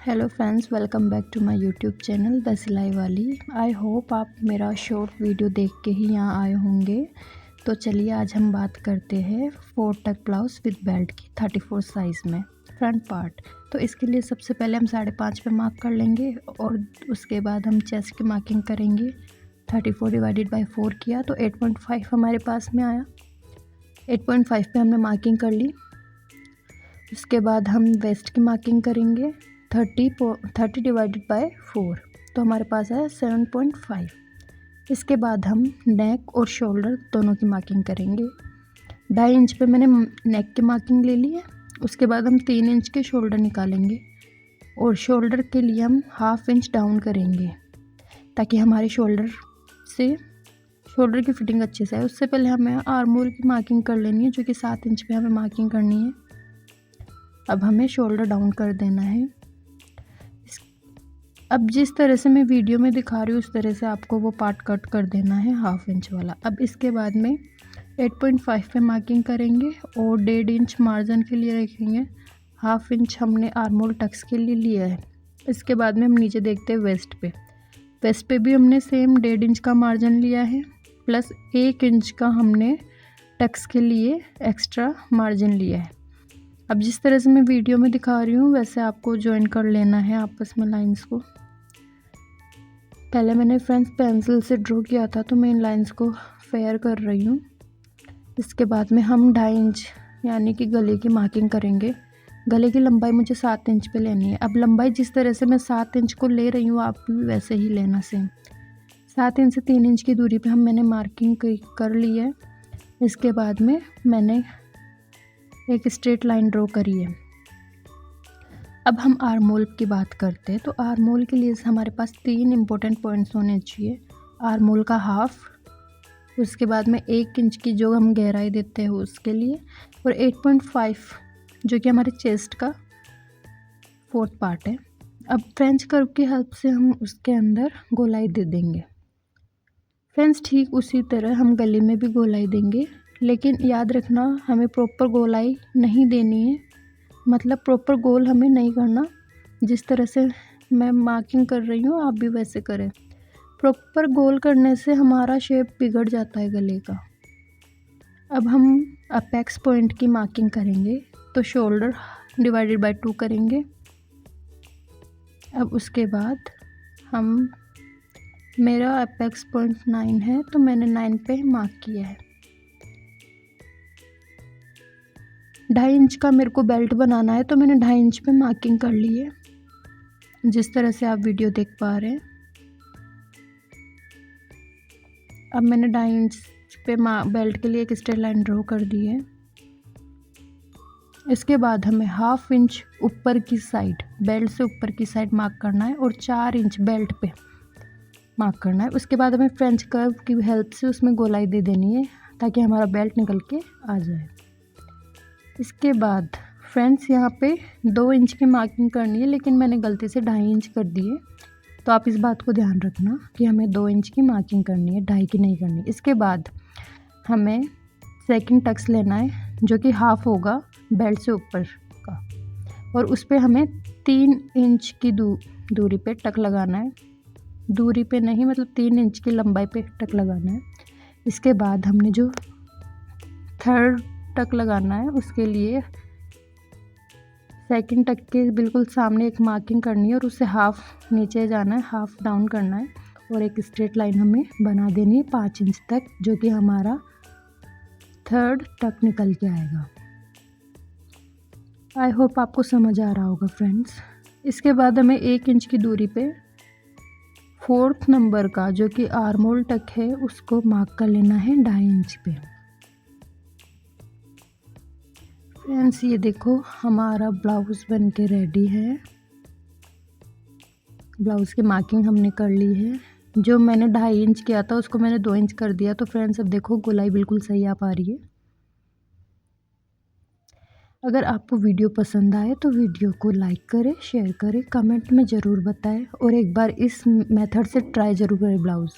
Hello friends, welcome back to my YouTube channel the सिलाई वाली। I hope आप मेरा शॉर्ट वीडियो देख के ही यहाँ आए होंगे। तो चलिए आज हम बात करते हैं 4 टक ब्लाउज़ विद बेल्ट की 34 साइज़ में फ्रंट पार्ट। तो इसके लिए सबसे पहले हम 5.5 पे मार्क कर लेंगे और उसके बाद हम चेस्ट की मार्किंग करेंगे। 34 डिवाइडेड बाई 4 किया तो 8.5 हमारे पास में आया। 8.5 पे हमने मार्किंग कर ली। उसके बाद हम वेस्ट की मार्किंग करेंगे 30 डिवाइडेड बाय 4 तो हमारे पास है 7.5। इसके बाद हम नेक और शोल्डर दोनों की मार्किंग करेंगे। 2.5 इंच पे मैंने नेक की मार्किंग ले ली है। उसके बाद हम 3 इंच के शोल्डर निकालेंगे और शोल्डर के लिए हम 1/2 इंच डाउन करेंगे ताकि हमारे शोल्डर की फिटिंग अच्छे से आए। उससे पहले हमें आर्म होल की मार्किंग कर लेनी है जो कि 7 इंच पे हमें मार्किंग करनी है। अब हमें शोल्डर डाउन कर देना है। अब जिस तरह से मैं वीडियो में दिखा रही हूँ उस तरह से आपको वो पार्ट कट कर देना है 1/2 इंच वाला। अब इसके बाद में 8.5 पे मार्किंग करेंगे और 1.5 इंच मार्जिन के लिए रखेंगे। 1/2 इंच हमने आर्म होल टक्स के लिए लिया है। इसके बाद में हम नीचे देखते हैं वेस्ट पे भी हमने सेम 1.5 इंच का मार्जिन लिया है प्लस 1 इंच का हमने टक्स के लिए एक्स्ट्रा मार्जिन लिया है। अब जिस तरह से मैं वीडियो में दिखा रही हूँ वैसे आपको ज्वाइन कर लेना है आपस में लाइंस को। पहले मैंने फ्रेंड्स पेंसिल से ड्रॉ किया था तो मैं इन लाइंस को फेयर कर रही हूँ। इसके बाद में हम 2.5 इंच यानी कि गले की मार्किंग करेंगे। गले की लंबाई मुझे 7 इंच पे लेनी है। अब लंबाई जिस तरह से मैं 7 इंच को ले रही हूँ आप भी वैसे ही लेना सेम। 7 इंच से 3 इंच की दूरी पे मैंने मार्किंग कर ली है। इसके बाद में मैंने एक स्ट्रेट लाइन ड्रॉ करी है। अब हम आर्म होल की बात करते हैं तो आर्म होल के लिए हमारे पास 3 इम्पोर्टेंट पॉइंट्स होने चाहिए। आर्म होल का हाफ, उसके बाद में 1 इंच की जो हम गहराई देते हैं उसके लिए, और 8.5 जो कि हमारे चेस्ट का 4th पार्ट है। अब फ्रेंच कर्व की हेल्प से हम उसके अंदर गोलाई दे देंगे। फ्रेंड्स ठीक उसी तरह हम गले में भी गोलाई देंगे, लेकिन याद रखना हमें प्रॉपर गोलाई नहीं देनी है, मतलब प्रॉपर गोल हमें नहीं करना। जिस तरह से मैं मार्किंग कर रही हूँ आप भी वैसे करें। प्रॉपर गोल करने से हमारा शेप बिगड़ जाता है गले का। अब हम अपेक्स पॉइंट की मार्किंग करेंगे तो शोल्डर डिवाइडेड बाय 2 करेंगे। अब उसके बाद मेरा अपेक्स पॉइंट 9 है तो मैंने 9 पे मार्क किया है। 2.5 इंच का मेरे को बेल्ट बनाना है तो मैंने 2.5 इंच पे मार्किंग कर ली है जिस तरह से आप वीडियो देख पा रहे हैं। अब मैंने 2.5 इंच पे बेल्ट के लिए एक स्ट्रेट लाइन ड्रॉ कर दी है। इसके बाद हमें 1/2 इंच ऊपर की साइड, बेल्ट से ऊपर की साइड मार्क करना है और 4 इंच बेल्ट पे मार्क करना है। उसके बाद हमें फ्रेंच कर्व की हेल्प से उसमें गोलाई दे देनी है ताकि हमारा बेल्ट निकल के आ जाए। इसके बाद फ्रेंड्स यहाँ पे 2 इंच की मार्किंग करनी है, लेकिन मैंने गलती से 2.5 इंच कर दी है, तो आप इस बात को ध्यान रखना कि हमें 2 इंच की मार्किंग करनी है, 2.5 की नहीं करनी। इसके बाद हमें सेकंड टक्स लेना है जो कि 1/2 होगा बेल्ट से ऊपर का, और उस पर हमें 3 इंच की दूरी पे टक लगाना है। दूरी पे नहीं, मतलब 3 इंच की लंबाई पे टक लगाना है। इसके बाद हमने जो 3rd टक लगाना है उसके लिए सेकंड टक के बिल्कुल सामने एक मार्किंग करनी है और उससे 1/2 नीचे जाना है, 1/2 डाउन करना है और एक स्ट्रेट लाइन हमें बना देनी है 5 इंच तक, जो कि हमारा 3rd टक निकल के आएगा। आई होप आपको समझ आ रहा होगा फ्रेंड्स। इसके बाद हमें 1 इंच की दूरी पे 4th नंबर का जो कि आर्म होल टक है उसको मार्क कर लेना है 2.5 इंच पे। फ्रेंड्स ये देखो हमारा ब्लाउज़ बन के रेडी है। ब्लाउज़ की मार्किंग हमने कर ली है। जो मैंने 2.5 इंच किया था उसको मैंने 2 इंच कर दिया। तो फ्रेंड्स अब देखो गोलाई बिल्कुल सही आ पा रही है। अगर आपको वीडियो पसंद आए तो वीडियो को लाइक करें, शेयर करें, कमेंट में ज़रूर बताएं और एक बार इस मेथड से ट्राई ज़रूर करें ब्लाउज़।